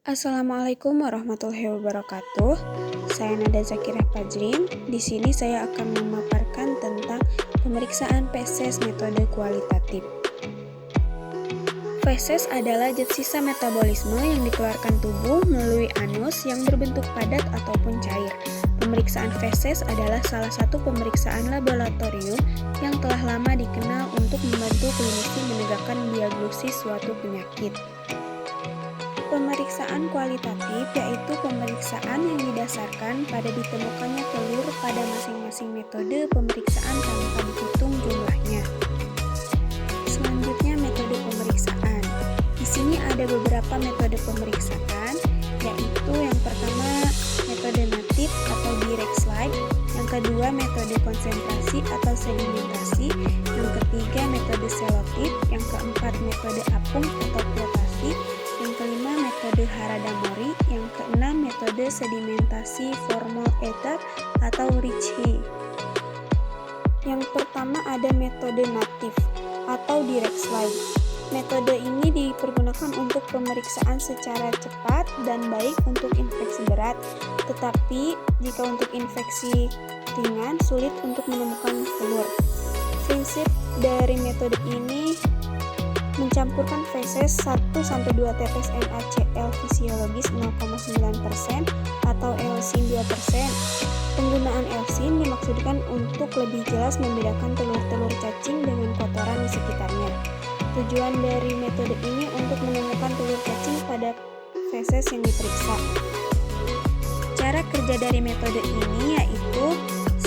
Assalamualaikum warahmatullahi wabarakatuh. Saya Nada Zakirah Fajrin. Di sini saya akan memaparkan tentang pemeriksaan feses metode kualitatif. Feses adalah zat sisa metabolisme yang dikeluarkan tubuh melalui anus yang berbentuk padat ataupun cair. Pemeriksaan feses adalah salah satu pemeriksaan laboratorium yang telah lama dikenal untuk membantu klinisi menegakkan diagnosis suatu penyakit. Pemeriksaan kualitatif yaitu pemeriksaan yang didasarkan pada ditemukannya telur pada masing-masing metode pemeriksaan tanpa dihitung jumlahnya. Selanjutnya metode pemeriksaan. Di sini ada beberapa metode pemeriksaan, yaitu yang pertama metode natif atau direct slide, yang kedua metode konsentrasi atau sedimentasi, yang ketiga metode selotip, yang keempat metode apung atau flotasi, yang kelima metode Harada-Mori, yang keenam metode sedimentasi formal ether atau Ricci. Yang pertama ada metode natif atau direct slide. Metode ini dipergunakan untuk pemeriksaan secara cepat dan baik untuk infeksi berat, tetapi jika untuk infeksi ringan sulit untuk menemukan telur. Prinsip dari metode ini mencampurkan feses 1-2 tetes NaCl fisiologis 0,9% atau Lsin 2%. Penggunaan Lsin dimaksudkan untuk lebih jelas membedakan telur-telur cacing dengan kotoran di sekitarnya. Tujuan dari metode ini untuk menemukan telur cacing pada feses yang diperiksa. Cara kerja dari metode ini yaitu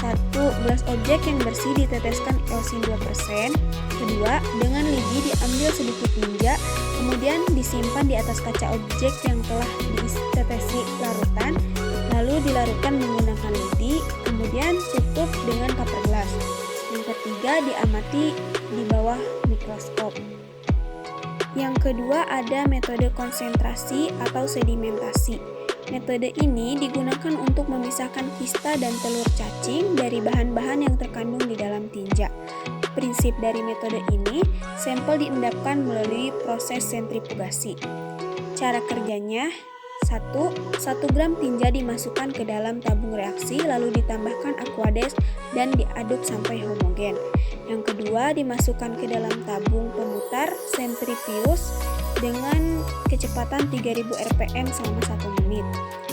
1. Gelas objek yang bersih diteteskan Lsin 2%. Kedua, dengan lidi diambil sedikit tinja, kemudian disimpan di atas kaca objek yang telah ditetesi larutan, lalu dilarutkan menggunakan lidi, kemudian tutup dengan cover gelas. Yang ketiga, diamati di bawah mikroskop. Yang kedua ada metode konsentrasi atau sedimentasi. Metode ini digunakan untuk memisahkan kista dan telur cacing dari bahan-bahan yang terkandung di dalam tinja. Prinsip dari metode ini, sampel diendapkan melalui proses sentrifugasi. Cara kerjanya, 1 gram tinja dimasukkan ke dalam tabung reaksi lalu ditambahkan aqueous dan diaduk sampai homogen. Yang kedua, dimasukkan ke dalam tabung pemutar centrifuge dengan kecepatan 3000 rpm selama 1 menit.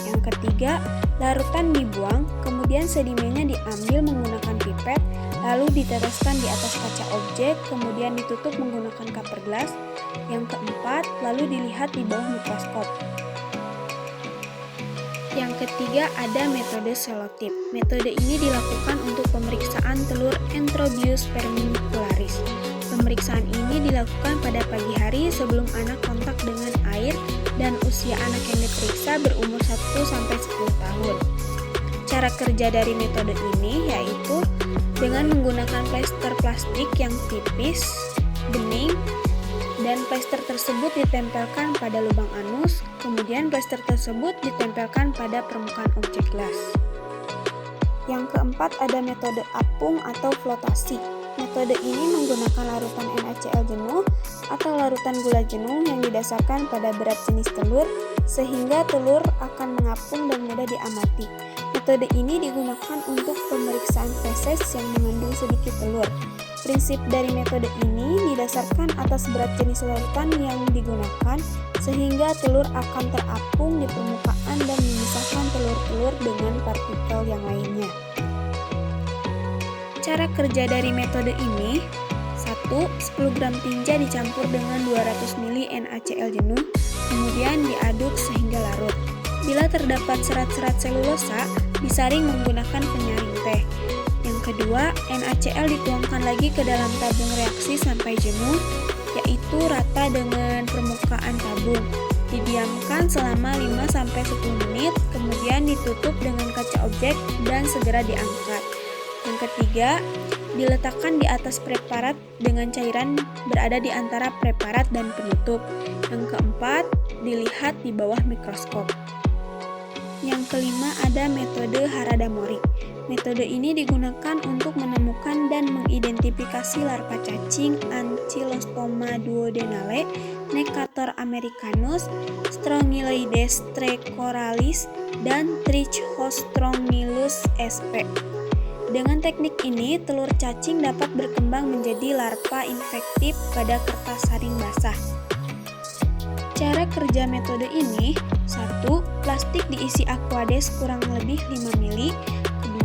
Yang ketiga, larutan dibuang, kemudian sedimennya diambil menggunakan pipet, lalu diteteskan di atas kaca objek, kemudian ditutup menggunakan cover glass. Yang keempat, lalu dilihat di bawah mikroskop. Yang ketiga ada metode selotip. Metode ini dilakukan untuk pemeriksaan telur Enterobius vermicularis. Pemeriksaan ini dilakukan pada pagi hari sebelum anak kontak dengan air dan usia anak yang diperiksa berumur 1-10 tahun. Cara kerja dari metode ini yaitu dengan menggunakan plester plastik yang tipis, bening, dan plester tersebut ditempelkan pada lubang anus, kemudian plester tersebut ditempelkan pada permukaan objek gelas. Yang keempat ada metode apung atau flotasi. Metode ini menggunakan larutan NaCl jenuh atau larutan gula jenuh yang didasarkan pada berat jenis telur, sehingga telur akan mengapung dan mudah diamati. Metode ini digunakan untuk pemeriksaan feses yang mengandung sedikit telur. Prinsip dari metode ini didasarkan atas berat jenis larutan yang digunakan, sehingga telur akan terapung di permukaan dan memisahkan telur-telur dengan partikel yang lainnya. Cara kerja dari metode ini, 10 gram tinja dicampur dengan 200 ml NaCl jenuh, kemudian diaduk sehingga larut. Bila terdapat serat-serat selulosa, disaring menggunakan penyaring teh. Yang kedua, NaCl dituangkan lagi ke dalam tabung reaksi sampai jenuh, yaitu rata dengan permukaan tabung. Didiamkan selama 5-10 menit, kemudian ditutup dengan kaca objek dan segera diangkat. Yang ketiga, diletakkan di atas preparat dengan cairan berada di antara preparat dan penutup. Yang keempat, dilihat di bawah mikroskop. Yang kelima ada metode Harada-Mori. Metode ini digunakan untuk menemukan dan mengidentifikasi larva cacing Ancylostoma duodenale Necator americanus, Strongyloides tricoralis, dan Trichostrongylus sp. Dengan teknik ini, telur cacing dapat berkembang menjadi larva infektif pada kertas saring basah. Cara kerja metode ini: 1. Plastik diisi Aquades kurang lebih 5 ml.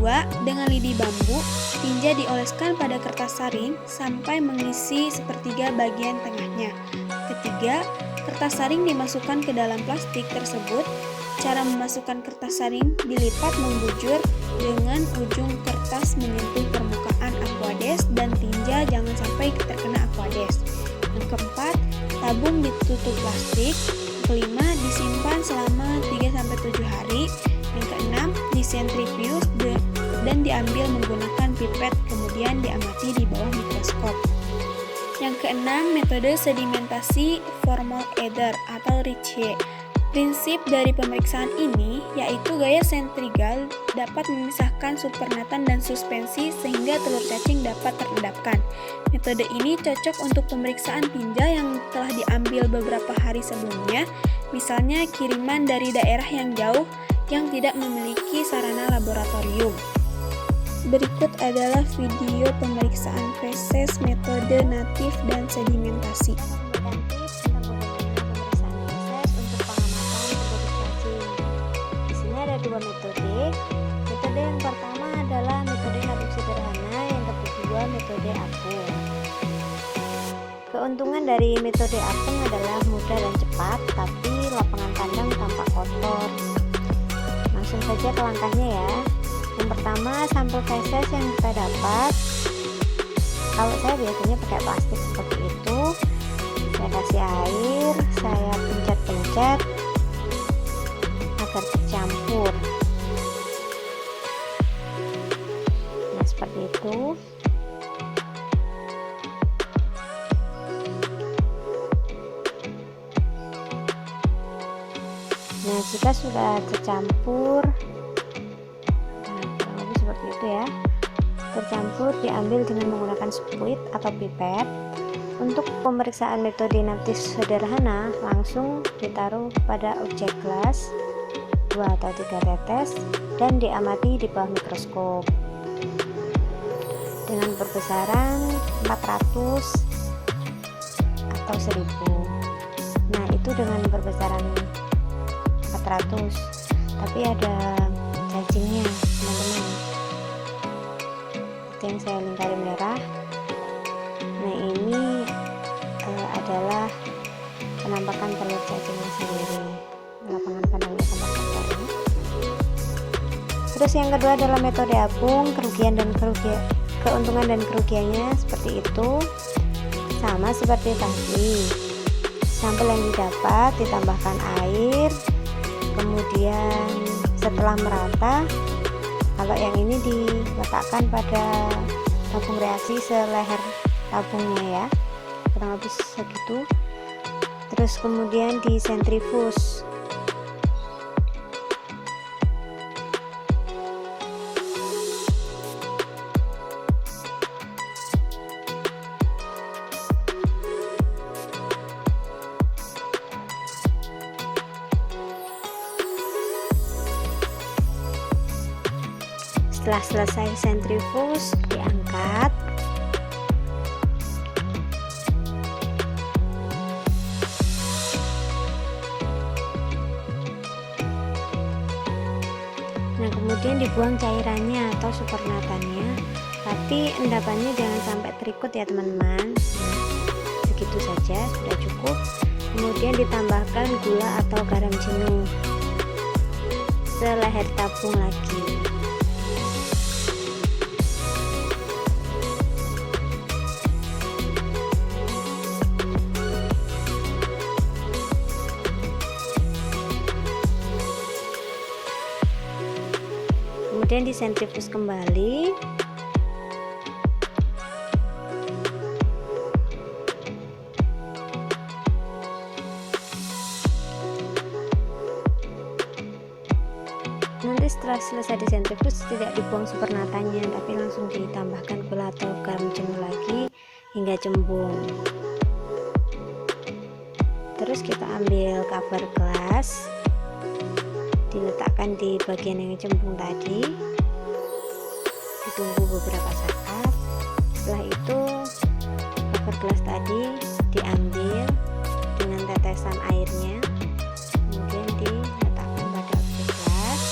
2. Dengan lidi bambu, tinja dioleskan pada kertas saring sampai mengisi sepertiga bagian tengahnya. Ketiga, kertas saring dimasukkan ke dalam plastik tersebut. Cara memasukkan kertas saring: dilipat membujur dengan ujung kertas menyentuh permukaan Aquades dan tinja jangan sampai terkena Aquades. Yang keempat, tabung ditutup plastik. Kelima, disimpan selama 3-7 hari. Yang keenam, disentrifuge dan diambil menggunakan pipet, kemudian diamati di bawah mikroskop. Yang keenam, metode sedimentasi Formoeder atau Ritchie. Prinsip dari pemeriksaan ini yaitu gaya sentrigal dapat memisahkan supernatan dan suspensi sehingga telur cacing dapat terendapkan. Metode ini cocok untuk pemeriksaan tinja yang telah diambil beberapa hari sebelumnya, misalnya kiriman dari daerah yang jauh yang tidak memiliki sarana laboratorium. Berikut adalah video pemeriksaan feses metode natif dan sedimentasi. Dua metode. Metode yang pertama adalah metode natif sederhana, yang kedua metode apung. Keuntungan dari metode apung adalah mudah dan cepat, tapi lapangan kandang tampak kotor. Langsung saja ke langkahnya ya. Yang pertama, sampel feses yang kita dapat. Kalau saya biasanya pakai plastik seperti itu. Saya kasih air, saya pencet-pencet agar tercampur. Nah, seperti itu. Nah, jika sudah tercampur, kurang lebih seperti itu ya. Tercampur, diambil dengan menggunakan spuit atau pipet. Untuk pemeriksaan metode natif sederhana, langsung ditaruh pada objek gelas 2 atau 3 tetes dan diamati di bawah mikroskop dengan perbesaran 400 atau 1000. Nah, itu dengan perbesaran 400, tapi ada cacingnya teman-teman. Itu yang saya lingkari merah. Nah, ini adalah penampakan telur cacingnya sendiri. Lapangan kandangnya tampak kotor. Terus yang kedua adalah metode apung. Keuntungan dan kerugiannya seperti itu, sama seperti tadi. Sampel yang didapat ditambahkan air, kemudian setelah merata, kalau yang ini diletakkan pada tabung reaksi seleher tabungnya ya, kurang lebih segitu. Terus kemudian disentrifuge. Setelah selesai sentrifuge, diangkat. Nah, kemudian dibuang cairannya atau supernatannya, tapi endapannya jangan sampai terikut ya teman-teman. Nah, segitu saja sudah cukup. Kemudian ditambahkan gula atau garam jenuh seleher tabung lagi. Kemudian disentrifuge kembali. Nanti setelah selesai disentrifuge tidak dibuang supernatanya, tapi langsung ditambahkan gula atau garam jenuh lagi hingga cembung. Terus kita ambil cover gelas, diletakkan di bagian yang cembung tadi, ditunggu beberapa saat. Setelah itu cover gelas tadi diambil dengan tetesan airnya, kemudian diletakkan pada objek gelas,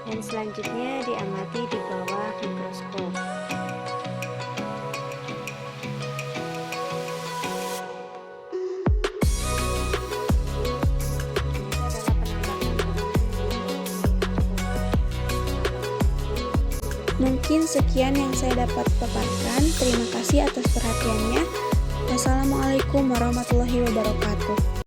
dan selanjutnya diamati di bawah mikroskop. Mungkin sekian yang saya dapat paparkan. Terima kasih atas perhatiannya. Wassalamualaikum warahmatullahi wabarakatuh.